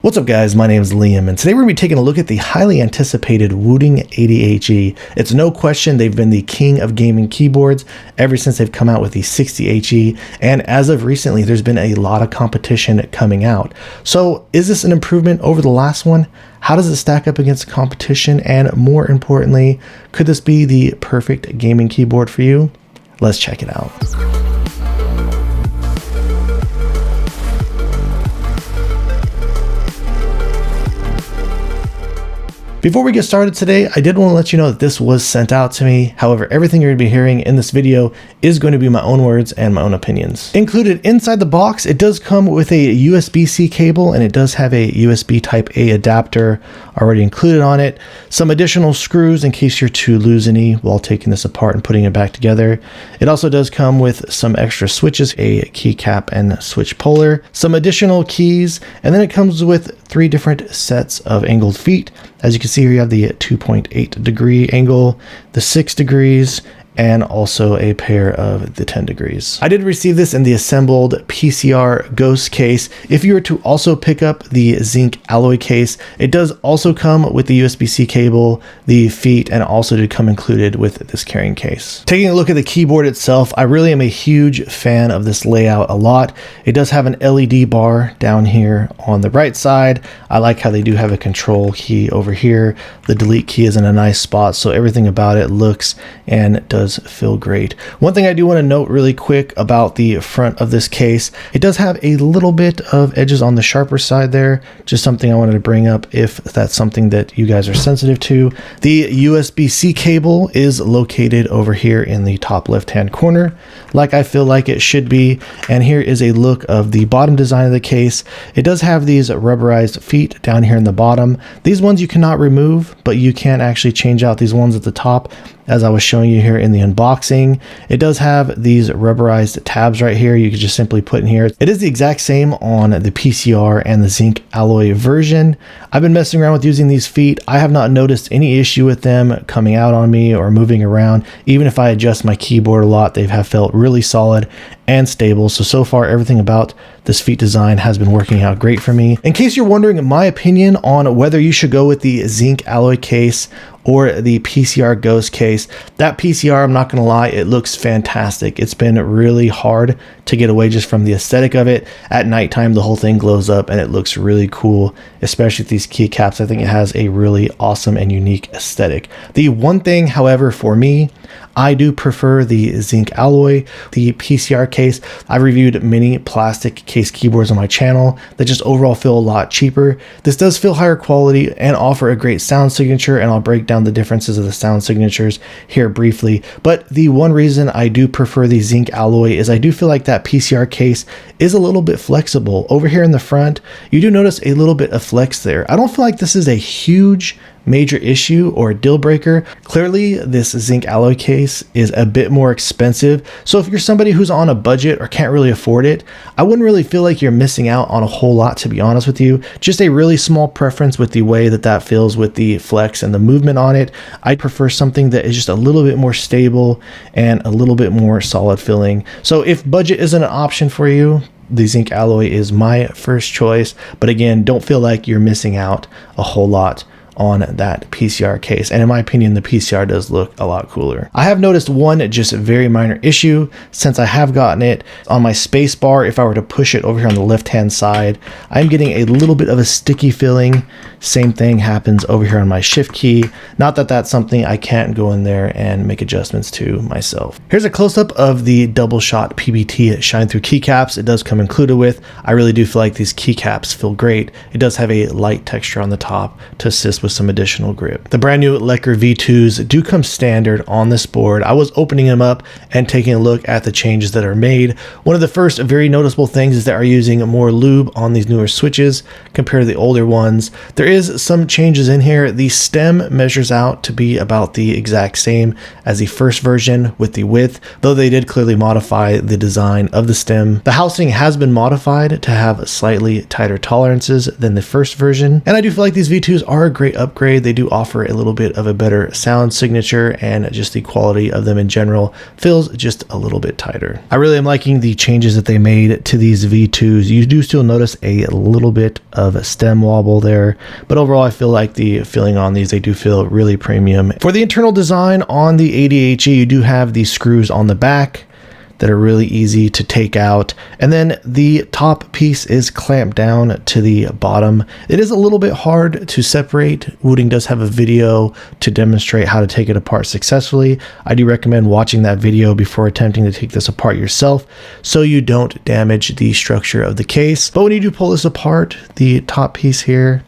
What's up guys, my name is Liam and today we're going to be taking a look at the highly anticipated Wooting 80HE. It's no question they've been the king of gaming keyboards ever since they've come out with the 60HE, and as of recently there's been a lot of competition coming out. So is this an improvement over the last one? How does it stack up against the competition, and more importantly, could this be the perfect gaming keyboard for you? Let's check it out. Before we get started today, I did want to let you know that this was sent out to me. However, everything you're going to be hearing in this video is going to be my own words and my own opinions. Included inside the box, it does come with a USB-C cable, and it does have a USB Type A adapter already included on it. Some additional screws in case you're to lose any while taking this apart and putting it back together. It also does come with some extra switches, a keycap and switch puller, some additional keys, and then it comes with 3 different sets of angled feet. As you can see here, you have the 2.8 degree angle, the 6 degrees, and also a pair of the 10 degrees. I did receive this in the assembled PCR Ghost case. If you were to also pick up the Zinc Alloy case, it does also come with the USB-C cable, the feet, and also did come included with this carrying case. Taking a look at the keyboard itself, I really am a huge fan of this layout a lot. It does have an LED bar down here on the right side. I like how they do have a control key over here. The delete key is in a nice spot, so everything about it looks and does feel great. One thing I do want to note really quick about the front of this case, it does have a little bit of edges on the sharper side there. Just something I wanted to bring up if that's something that you guys are sensitive to. The USB-C cable is located over here in the top left-hand corner, like I feel like it should be. And here is a look of the bottom design of the case. It does have these rubberized feet down here in the bottom. These ones you cannot remove, but you can actually change out these ones at the top, as I was showing you here in the unboxing. It does have these rubberized tabs right here. You could just simply put in here. It is the exact same on the PCR and the Zinc Alloy version. I've been messing around with using these feet. I have not noticed any issue with them coming out on me or moving around. Even if I adjust my keyboard a lot, they have felt really solid and stable. So far everything about this feet design has been working out great for me. In case you're wondering my opinion on whether you should go with the Zinc Alloy case or the PCR Ghost case, that PCR, I'm not gonna lie, it looks fantastic. It's been really hard to get away just from the aesthetic of it. At nighttime, the whole thing glows up and it looks really cool, especially with these keycaps. I think it has a really awesome and unique aesthetic. The one thing, however, for me, I do prefer the Zinc Alloy, the PCR case. I've reviewed many plastic case keyboards on my channel that just overall feel a lot cheaper. This does feel higher quality and offer a great sound signature, and I'll break down the differences of the sound signatures here briefly. But the one reason I do prefer the Zinc Alloy is I do feel like that PCR case is a little bit flexible. Over here in the front, you do notice a little bit of flex there. I don't feel like this is a huge major issue or a deal breaker. Clearly, this Zinc Alloy case is a bit more expensive. So if you're somebody who's on a budget or can't really afford it, I wouldn't really feel like you're missing out on a whole lot, to be honest with you. Just a really small preference with the way that that feels with the flex and the movement on it. I prefer something that is just a little bit more stable and a little bit more solid feeling. So if budget isn't an option for you, the Zinc Alloy is my first choice. But again, don't feel like you're missing out a whole lot on that PCR case. And in my opinion, the PCR does look a lot cooler. I have noticed one just very minor issue since I have gotten it. On my space bar, if I were to push it over here on the left-hand side, I'm getting a little bit of a sticky feeling. Same thing happens over here on my shift key. Not that that's something I can't go in there and make adjustments to myself. Here's a close-up of the double shot PBT shine through keycaps. It does come included with. I really do feel like these keycaps feel great. It does have a light texture on the top to assist with some additional grip. The brand new Lekker V2s do come standard on this board. I was opening them up and taking a look at the changes that are made. One of the first very noticeable things is that are using more lube on these newer switches compared to the older ones. There is some changes in here. The stem measures out to be about the exact same as the first version with the width, though they did clearly modify the design of the stem. The housing has been modified to have slightly tighter tolerances than the first version, and I do feel like these V2s are a great upgrade. They do offer a little bit of a better sound signature, and just the quality of them in general feels just a little bit tighter. I really am liking the changes that they made to these V2s. You do still notice a little bit of a stem wobble there, but overall I feel like the feeling on these, they do feel really premium. For the internal design on the 80HE, you do have these screws on the back that are really easy to take out, and then the top piece is clamped down to the bottom. It is a little bit hard to separate. Wooting does have a video to demonstrate how to take it apart successfully. I do recommend watching that video before attempting to take this apart yourself, so you don't damage the structure of the case. But when you do pull this apart, the top piece here,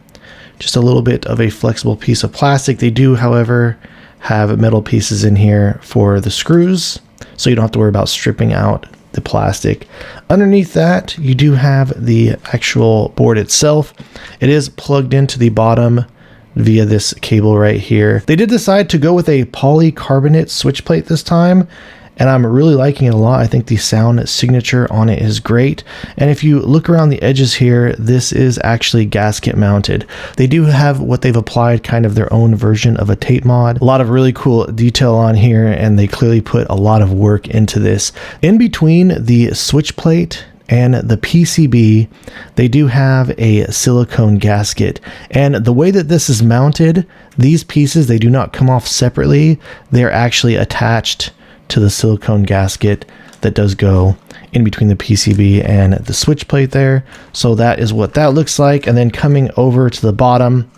just a little bit of a flexible piece of plastic. They do, however, have metal pieces in here for the screws, so you don't have to worry about stripping out the plastic. Underneath that, you do have the actual board itself. It is plugged into the bottom via this cable right here. They did decide to go with a polycarbonate switch plate this time, and I'm really liking it a lot. I think the sound signature on it is great. And if you look around the edges here, this is actually gasket mounted. They do have what they've applied, kind of their own version of a tape mod. A lot of really cool detail on here, and they clearly put a lot of work into this. In between the switch plate and the PCB, they do have a silicone gasket. And the way that this is mounted, these pieces, they do not come off separately. They're actually attached to the silicone gasket that does go in between the PCB and the switch plate there. So that is what that looks like. And then coming over to the bottom,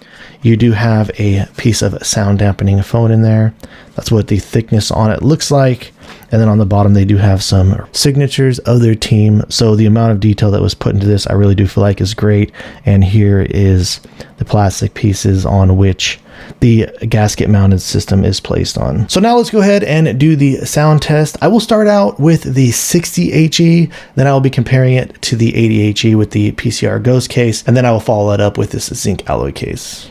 you do have a piece of sound dampening foam in there. That's what the thickness on it looks like. And then on the bottom, they do have some signatures of their team. So the amount of detail that was put into this, I really do feel like is great. And here is the plastic pieces on which the gasket mounted system is placed on. So now let's go ahead and do the sound test. I will start out with the 60HE, then I will be comparing it to the 80HE with the PCR Ghost case, and then I will follow that up with this Zinc Alloy case.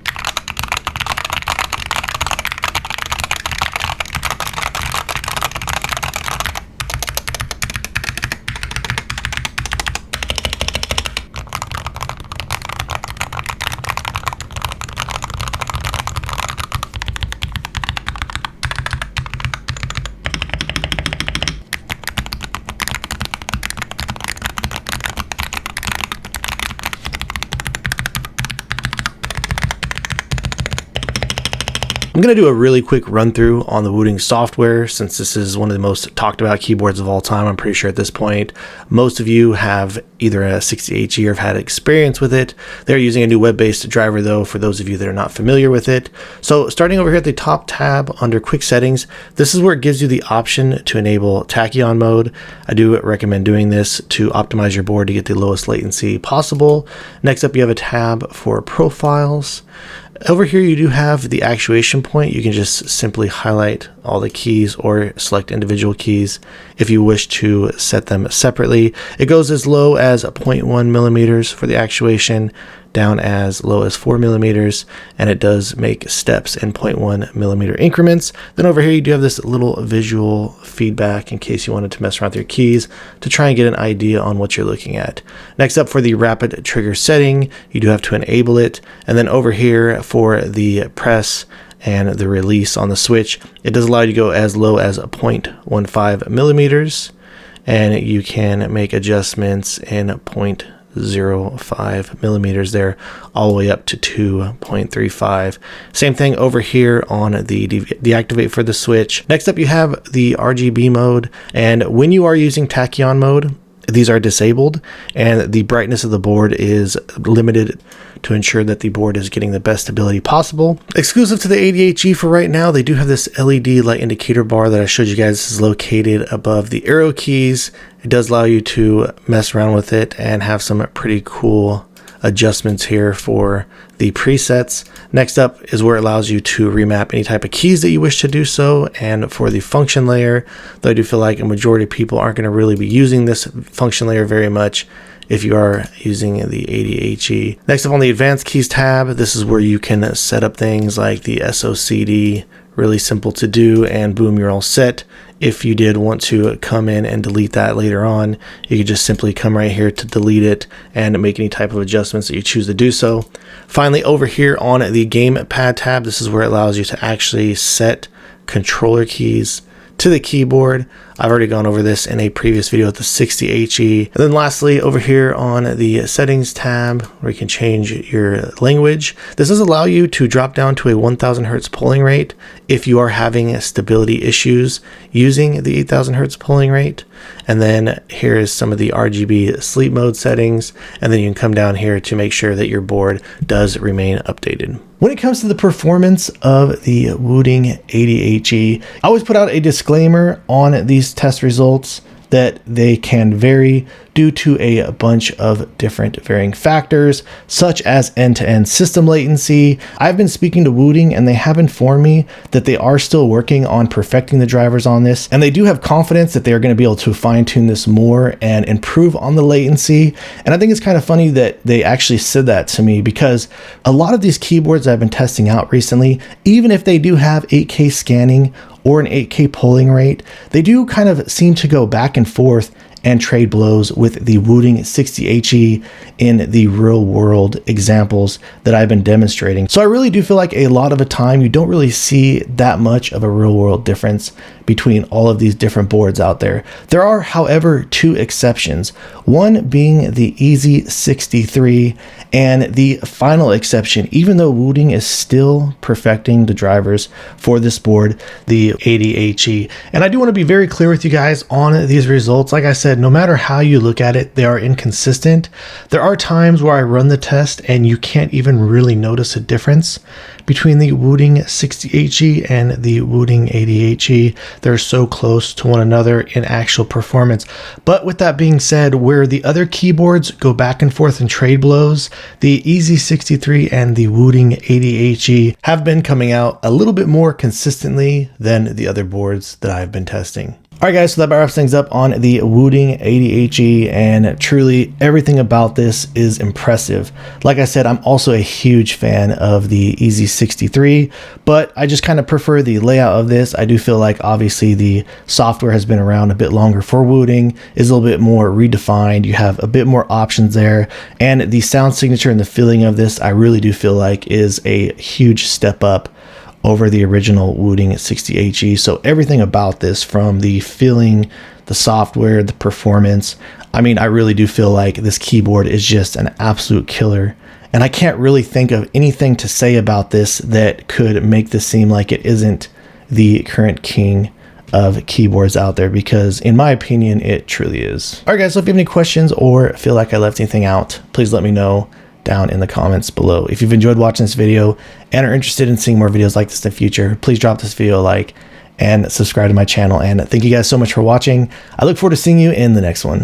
I'm going to do a really quick run through on the Wooting software, since this is one of the most talked about keyboards of all time. I'm pretty sure at this point, most of you have either a 60HE or have had experience with it. They're using a new web-based driver though, for those of you that are not familiar with it. So starting over here at the top tab under quick settings, this is where it gives you the option to enable tachyon mode. I do recommend doing this to optimize your board to get the lowest latency possible. Next up, you have a tab for profiles. Over here, you do have the actuation point. You can just simply highlight all the keys or select individual keys if you wish to set them separately. It goes as low as 0.1 millimeters for the actuation, down as low as 4 millimeters, and it does make steps in 0.1 millimeter increments. Then over here, you do have this little visual feedback in case you wanted to mess around with your keys to try and get an idea on what you're looking at. Next up, for the rapid trigger setting, you do have to enable it. And then over here for the press and the release on the switch, it does allow you to go as low as 0.15 millimeters, and you can make adjustments in 0.05 millimeters there, all the way up to 2.35. Same thing over here on the deactivate for the switch. Next up, you have the RGB mode, and when you are using tachyon mode, these are disabled, and the brightness of the board is limited to ensure that the board is getting the best stability possible. Exclusive to the 80HE for right now, they do have this LED light indicator bar that I showed you guys. This is located above the arrow keys. It does allow you to mess around with it and have some pretty cool adjustments here for the presets. Next up is where it allows you to remap any type of keys that you wish to do so. And for the function layer, though I do feel like a majority of people aren't going to really be using this function layer very much if you are using the 80HE. Next up on the advanced keys tab, this is where you can set up things like the SOCD really simple to do, and boom, you're all set. If you did want to come in and delete that later on, you could just simply come right here to delete it and make any type of adjustments that you choose to do so. Finally, over here on the gamepad tab, this is where it allows you to actually set controller keys to the keyboard. I've already gone over this in a previous video with the 60HE. And then lastly, over here on the settings tab, where you can change your language, this does allow you to drop down to a 1000 Hertz polling rate if you are having stability issues using the 8000 Hertz polling rate. And then here is some of the RGB sleep mode settings. And then you can come down here to make sure that your board does remain updated. When it comes to the performance of the Wooting 80HE, I always put out a disclaimer on these test results that they can vary due to a bunch of different varying factors, such as end-to-end system latency. I've been speaking to Wooting and they have informed me that they are still working on perfecting the drivers on this, and they do have confidence that they are going to be able to fine-tune this more and improve on the latency. And I think it's kind of funny that they actually said that to me, because a lot of these keyboards I've been testing out recently, even if they do have 8K scanning or an 8K polling rate, they do kind of seem to go back and forth and trade blows with the Wooting 60HE in the real world examples that I've been demonstrating. So I really do feel like a lot of the time you don't really see that much of a real world difference between all of these different boards out there. There are, however, two exceptions, one being the Easy 63, and the final exception, even though Wooting is still perfecting the drivers for this board, the 80HE. And I do want to be very clear with you guys on these results. Like I said, no matter how you look at it, they are inconsistent. There are times where I run the test and you can't even really notice a difference between the Wooting 60HE and the Wooting 80HE. They're so close to one another in actual performance. But with that being said, where the other keyboards go back and forth in trade blows, the Easy 63 and the Wooting 80HE have been coming out a little bit more consistently than the other boards that I've been testing. All right, guys, so that about wraps things up on the Wooting 80HE, and truly everything about this is impressive. Like I said, I'm also a huge fan of the Easy 63, but I just kind of prefer the layout of this. I do feel like obviously the software has been around a bit longer for Wooting, is a little bit more redefined. You have a bit more options there, and the sound signature and the feeling of this, I really do feel like is a huge step up over the original Wooting 60HE. So everything about this, from the feeling, the software, the performance, I mean, I really do feel like this keyboard is just an absolute killer. And I can't really think of anything to say about this that could make this seem like it isn't the current king of keyboards out there, because in my opinion, it truly is. All right, guys, so if you have any questions or feel like I left anything out, please let me know down in the comments below. If you've enjoyed watching this video and are interested in seeing more videos like this in the future, please drop this video a like and subscribe to my channel. And thank you guys so much for watching. I look forward to seeing you in the next one.